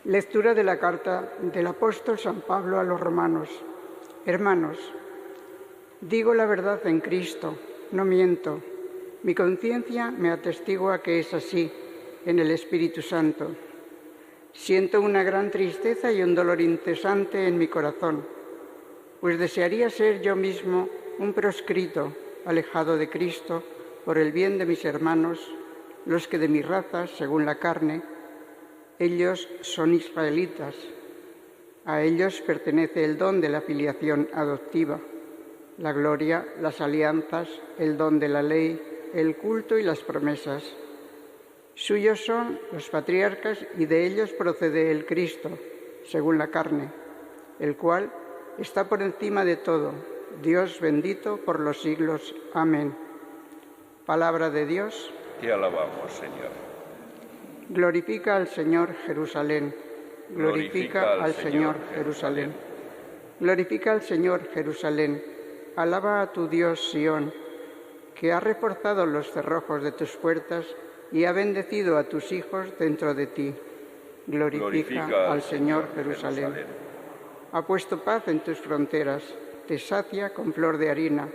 Lectura de la carta del apóstol San Pablo a los romanos. Hermanos, digo la verdad en Cristo, no miento. Mi conciencia me atestigua que es así, en el Espíritu Santo. Siento una gran tristeza y un dolor incesante en mi corazón, pues desearía ser yo mismo un proscrito, alejado de Cristo, por el bien de mis hermanos, los que de mi raza, según la carne, ellos son israelitas. A ellos pertenece el don de la filiación adoptiva, la gloria, las alianzas, el don de la ley, el culto y las promesas. Suyos son los patriarcas y de ellos procede el Cristo, según la carne, el cual está por encima de todo, Dios bendito por los siglos. Amén. Palabra de Dios. Te alabamos, Señor. Glorifica al Señor Jerusalén. Glorifica al Señor Jerusalén. Glorifica al Señor Jerusalén. Alaba a tu Dios Sión, que ha reforzado los cerrojos de tus puertas y ha bendecido a tus hijos dentro de ti. Glorifica al Señor Jerusalén. Ha puesto paz en tus fronteras, te sacia con flor de harina.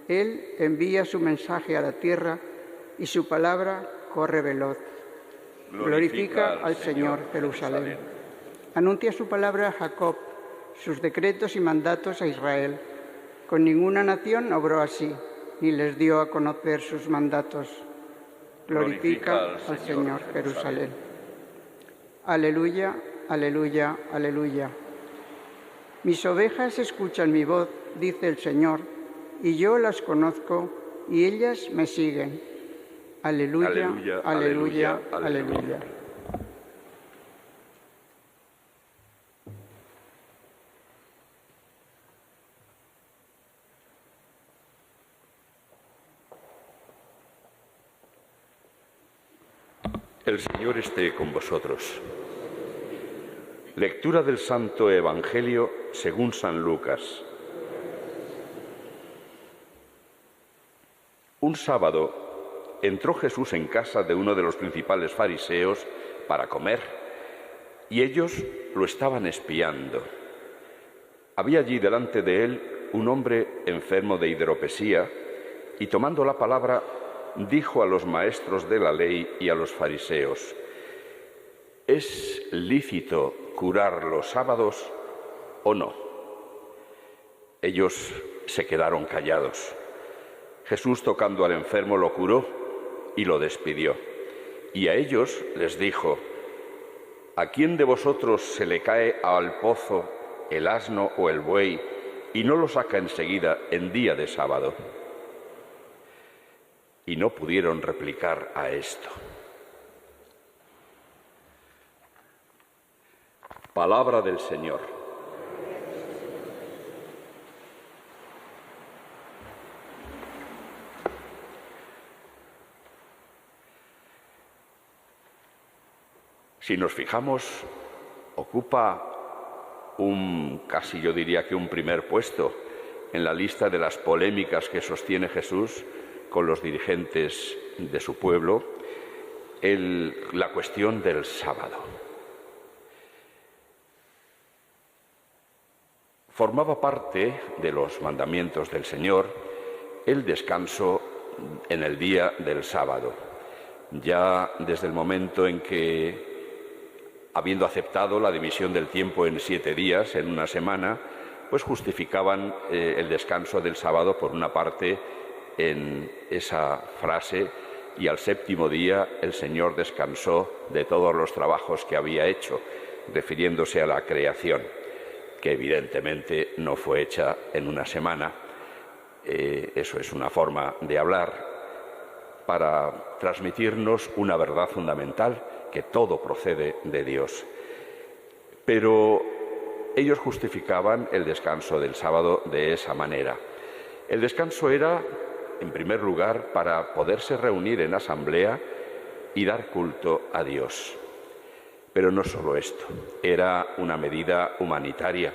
Él envía su mensaje a la tierra y su palabra corre veloz. Glorifica al Señor Jerusalén. Anuncia su palabra a Jacob, sus decretos y mandatos a Israel. Con ninguna nación obró así, ni les dio a conocer sus mandatos. Glorifica al Señor Jerusalén. Aleluya, aleluya, aleluya. Mis ovejas escuchan mi voz, dice el Señor, y yo las conozco y ellas me siguen. Aleluya, aleluya, aleluya, aleluya. El Señor esté con vosotros. Lectura del Santo Evangelio según San Lucas. Un sábado entró Jesús en casa de uno de los principales fariseos para comer, y ellos lo estaban espiando. Había allí delante de él un hombre enfermo de hidropesía, y tomando la palabra, dijo a los maestros de la ley y a los fariseos: ¿es lícito curar los sábados o no? Ellos se quedaron callados. Jesús, tocando al enfermo, lo curó y lo despidió. Y a ellos les dijo: ¿a quién de vosotros se le cae al pozo el asno o el buey y no lo saca enseguida en día de sábado? Y no pudieron replicar a esto. Palabra del Señor. Si nos fijamos, ocupa casi yo diría que un primer puesto en la lista de las polémicas que sostiene Jesús con los dirigentes de su pueblo, la cuestión del sábado. Formaba parte de los mandamientos del Señor el descanso en el día del sábado. Ya desde el momento en que, habiendo aceptado la división del tiempo en 7 días, en una semana, pues justificaban el descanso del sábado, por una parte, en esa frase: y al séptimo día el Señor descansó de todos los trabajos que había hecho, refiriéndose a la creación, que evidentemente no fue hecha en una semana. Eso es una forma de hablar para transmitirnos una verdad fundamental, que todo procede de Dios. Pero ellos justificaban el descanso del sábado de esa manera. El descanso era, en primer lugar, para poderse reunir en asamblea y dar culto a Dios. Pero no solo esto, era una medida humanitaria.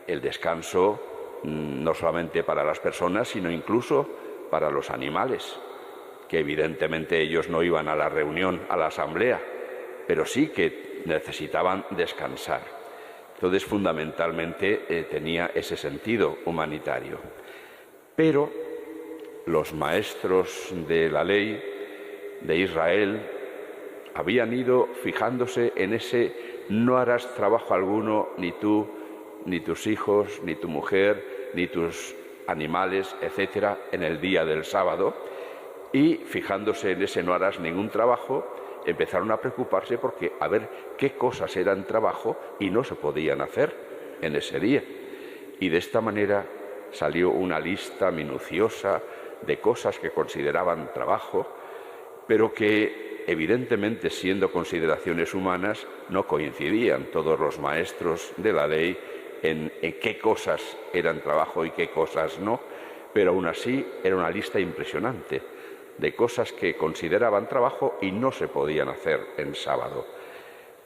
El descanso no solamente para las personas, sino incluso para los animales, que evidentemente ellos no iban a la reunión, a la asamblea, pero sí que necesitaban descansar. Entonces, fundamentalmente, tenía ese sentido humanitario. Pero los maestros de la ley de Israel habían ido fijándose en ese no harás trabajo alguno, ni tú, ni tus hijos, ni tu mujer, ni tus animales, etcétera, en el día del sábado, y fijándose en ese no harás ningún trabajo, empezaron a preocuparse porque a ver qué cosas eran trabajo y no se podían hacer en ese día. Y de esta manera salió una lista minuciosa de cosas que consideraban trabajo, pero que evidentemente, siendo consideraciones humanas, no coincidían todos los maestros de la ley en qué cosas eran trabajo y qué cosas no, pero aún así era una lista impresionante de cosas que consideraban trabajo y no se podían hacer en sábado.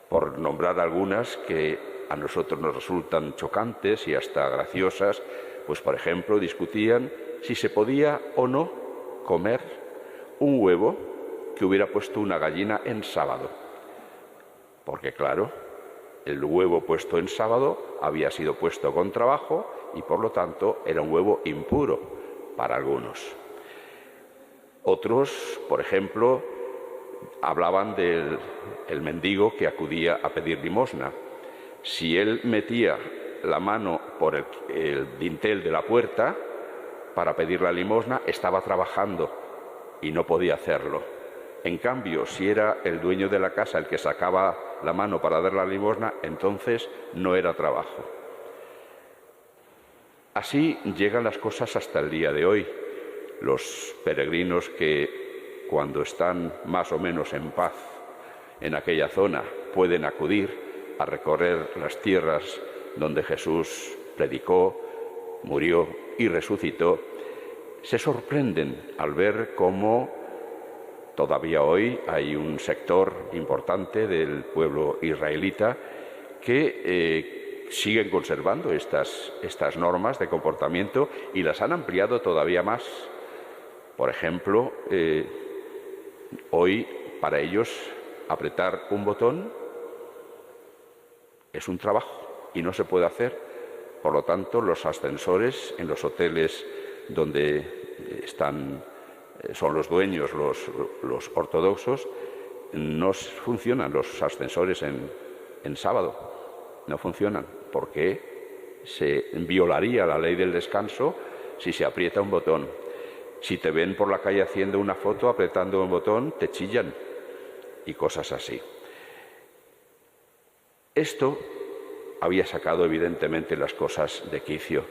Por nombrar algunas que a nosotros nos resultan chocantes y hasta graciosas, pues por ejemplo discutían si se podía o no comer un huevo que hubiera puesto una gallina en sábado. Porque claro, el huevo puesto en sábado había sido puesto con trabajo y por lo tanto era un huevo impuro para algunos. Otros, por ejemplo, hablaban del mendigo que acudía a pedir limosna. Si él metía la mano por el dintel de la puerta para pedir la limosna, estaba trabajando y no podía hacerlo. En cambio, si era el dueño de la casa el que sacaba la mano para dar la limosna, entonces no era trabajo. Así llegan las cosas hasta el día de hoy. Los peregrinos que, cuando están más o menos en paz en aquella zona, pueden acudir a recorrer las tierras donde Jesús predicó, murió y resucitó, se sorprenden al ver cómo todavía hoy hay un sector importante del pueblo israelita que siguen conservando estas normas de comportamiento y las han ampliado todavía más. Por ejemplo, hoy para ellos apretar un botón es un trabajo y no se puede hacer. Por lo tanto, los ascensores en los hoteles donde son los dueños, los ortodoxos, no funcionan los ascensores en sábado. No funcionan porque se violaría la ley del descanso si se aprieta un botón. Si te ven por la calle haciendo una foto, apretando un botón, te chillan y cosas así. Esto había sacado evidentemente las cosas de quicio.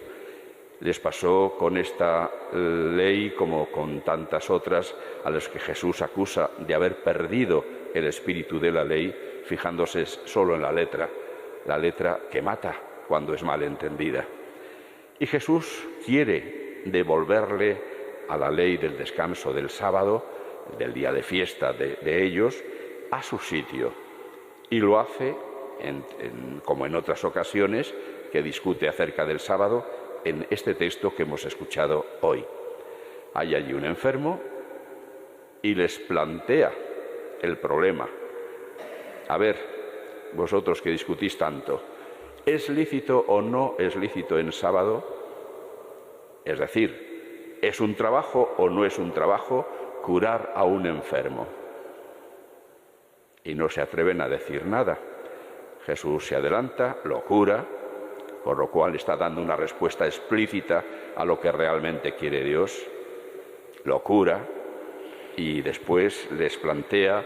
Les pasó con esta ley como con tantas otras a las que Jesús acusa de haber perdido el espíritu de la ley, fijándose solo en la letra que mata cuando es mal entendida. Y Jesús quiere devolverle a la ley del descanso del sábado, del día de fiesta de ellos, a su sitio. Y lo hace, como en otras ocasiones, que discute acerca del sábado, en este texto que hemos escuchado hoy. Hay allí un enfermo y les plantea el problema. A ver, vosotros que discutís tanto, ¿es lícito o no es lícito en sábado? Es decir, ¿es un trabajo o no es un trabajo curar a un enfermo? Y no se atreven a decir nada. Jesús se adelanta, lo cura, por lo cual está dando una respuesta explícita a lo que realmente quiere Dios. Lo cura y después les plantea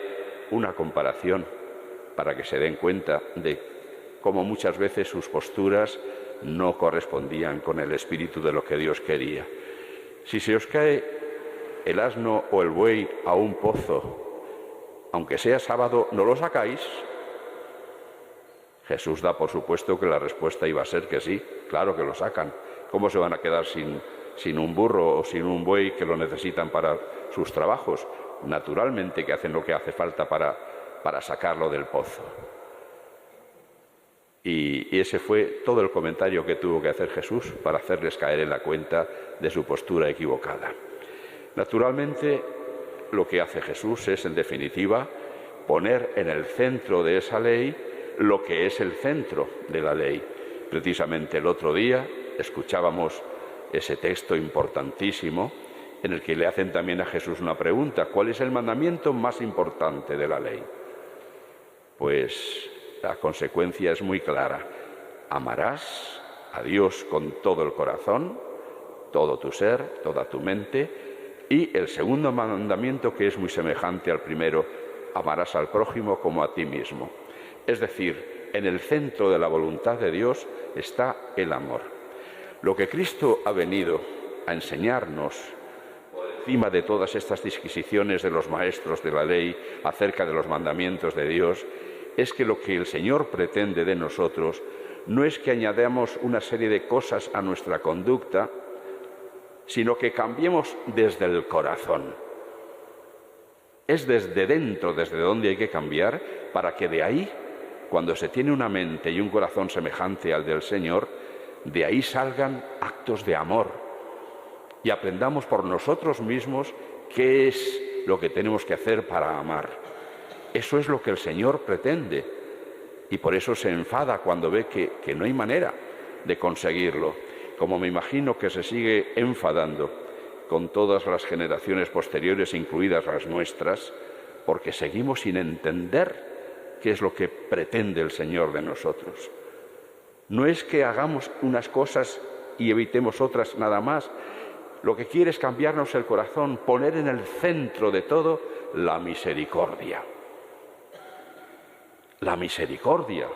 una comparación para que se den cuenta de cómo muchas veces sus posturas no correspondían con el espíritu de lo que Dios quería. Si se os cae el asno o el buey a un pozo, aunque sea sábado, ¿no lo sacáis? Jesús da por supuesto que la respuesta iba a ser que sí, claro que lo sacan. ¿Cómo se van a quedar sin un burro o sin un buey que lo necesitan para sus trabajos? Naturalmente que hacen lo que hace falta para sacarlo del pozo. Y ese fue todo el comentario que tuvo que hacer Jesús para hacerles caer en la cuenta de su postura equivocada. Naturalmente, lo que hace Jesús es, en definitiva, poner en el centro de esa ley lo que es el centro de la ley. Precisamente el otro día escuchábamos ese texto importantísimo en el que le hacen también a Jesús una pregunta: ¿cuál es el mandamiento más importante de la ley? Pues la consecuencia es muy clara: amarás a Dios con todo el corazón, todo tu ser, toda tu mente, y el segundo mandamiento, que es muy semejante al primero: amarás al prójimo como a ti mismo. Es decir, en el centro de la voluntad de Dios está el amor. Lo que Cristo ha venido a enseñarnos, encima de todas estas disquisiciones de los maestros de la ley acerca de los mandamientos de Dios, es que lo que el Señor pretende de nosotros no es que añadamos una serie de cosas a nuestra conducta, sino que cambiemos desde el corazón. Es desde dentro, desde donde hay que cambiar, para que de ahí, cuando se tiene una mente y un corazón semejante al del Señor, de ahí salgan actos de amor y aprendamos por nosotros mismos qué es lo que tenemos que hacer para amar. Eso es lo que el Señor pretende, y por eso se enfada cuando ve que no hay manera de conseguirlo, como me imagino que se sigue enfadando con todas las generaciones posteriores, incluidas las nuestras, porque seguimos sin entender qué es lo que pretende el Señor de nosotros. No es que hagamos unas cosas y evitemos otras nada más. Lo que quiere es cambiarnos el corazón, poner en el centro de todo la misericordia. La misericordia,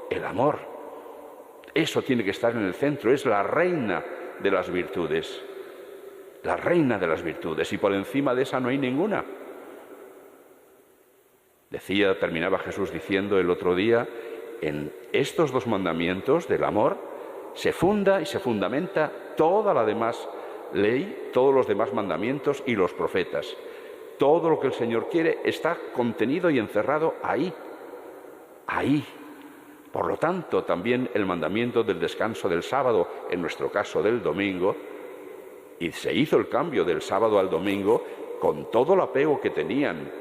el amor. Eso tiene que estar en el centro, es la reina de las virtudes. La reina de las virtudes, y por encima de esa no hay ninguna. Terminaba Jesús diciendo el otro día: en estos dos mandamientos del amor se funda y se fundamenta toda la demás ley, todos los demás mandamientos y los profetas. Todo lo que el Señor quiere está contenido y encerrado ahí. Ahí. Por lo tanto, también el mandamiento del descanso del sábado, en nuestro caso del domingo, y se hizo el cambio del sábado al domingo con todo el apego que tenían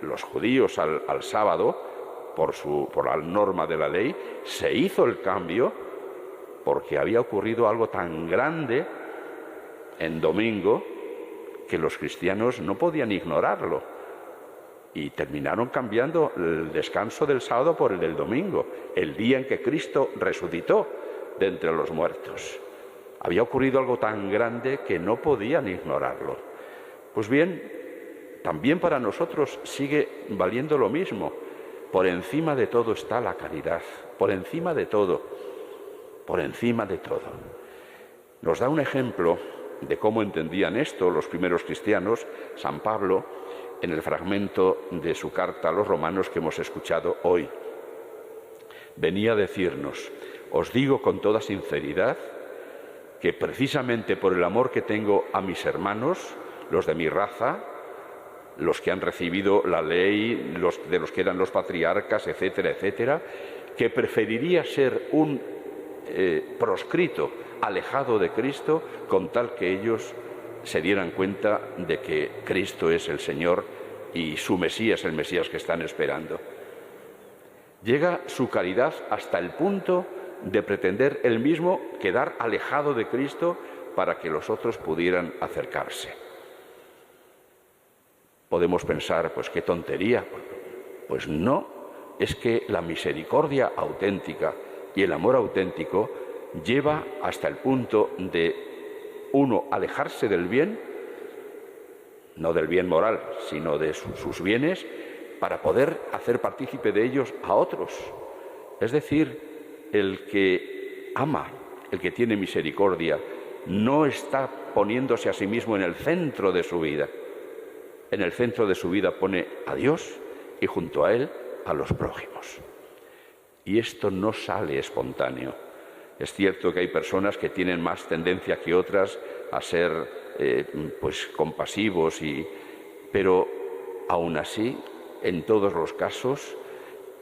los judíos al sábado por la norma de la ley. Se hizo el cambio porque había ocurrido algo tan grande en domingo que los cristianos no podían ignorarlo, y terminaron cambiando el descanso del sábado por el del domingo, el día en que Cristo resucitó de entre los muertos. Había ocurrido algo tan grande que no podían ignorarlo. Pues bien, también para nosotros sigue valiendo lo mismo. Por encima de todo está la caridad, por encima de todo, por encima de todo. Nos da un ejemplo de cómo entendían esto los primeros cristianos, San Pablo, en el fragmento de su carta a los romanos que hemos escuchado hoy. Venía a decirnos: os digo con toda sinceridad que precisamente por el amor que tengo a mis hermanos, los de mi raza, los que han recibido la ley, de los que eran los patriarcas, etcétera, etcétera, que preferiría ser un proscrito, alejado de Cristo, con tal que ellos se dieran cuenta de que Cristo es el Señor y su Mesías, el Mesías que están esperando. Llega su caridad hasta el punto de pretender él mismo quedar alejado de Cristo para que los otros pudieran acercarse. Podemos pensar, pues qué tontería. Pues no, es que la misericordia auténtica y el amor auténtico lleva hasta el punto de uno alejarse del bien, no del bien moral, sino de sus bienes, para poder hacer partícipe de ellos a otros. Es decir, el que ama, el que tiene misericordia, no está poniéndose a sí mismo en el centro de su vida. En el centro de su vida pone a Dios y junto a Él a los prójimos. Y esto no sale espontáneo. Es cierto que hay personas que tienen más tendencia que otras a ser compasivos, pero aún así, en todos los casos,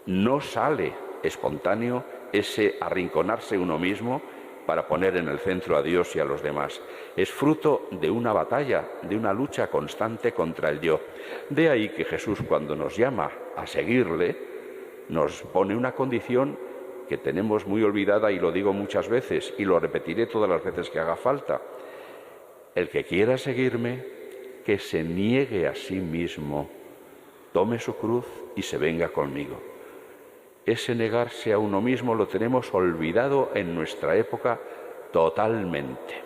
no sale espontáneo ese arrinconarse uno mismo para poner en el centro a Dios y a los demás. Es fruto de una batalla, de una lucha constante contra el yo. De ahí que Jesús, cuando nos llama a seguirle, nos pone una condición que tenemos muy olvidada, y lo digo muchas veces y lo repetiré todas las veces que haga falta. El que quiera seguirme, que se niegue a sí mismo, tome su cruz y se venga conmigo. Ese negarse a uno mismo lo tenemos olvidado en nuestra época totalmente.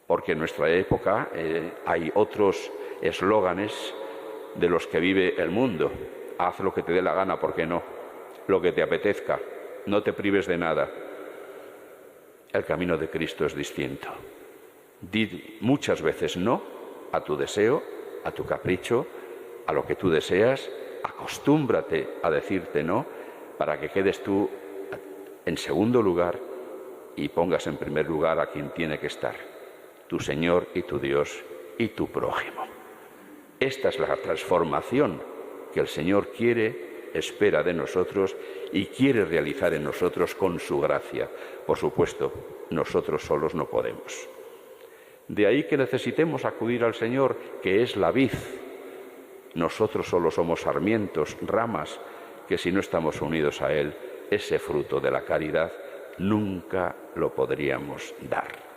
Porque en nuestra época hay otros eslóganes de los que vive el mundo. Haz lo que te dé la gana, ¿por qué no? Lo que te apetezca, no te prives de nada. El camino de Cristo es distinto. Di muchas veces no a tu deseo, a tu capricho, a lo que tú deseas. Acostúmbrate a decirte no para que quedes tú en segundo lugar y pongas en primer lugar a quien tiene que estar, tu Señor y tu Dios y tu prójimo. Esta es la transformación que el Señor quiere, espera de nosotros y quiere realizar en nosotros con su gracia. Por supuesto, nosotros solos no podemos. De ahí que necesitemos acudir al Señor, que es la vid. Nosotros solo somos sarmientos, ramas, que si no estamos unidos a Él, ese fruto de la caridad nunca lo podríamos dar.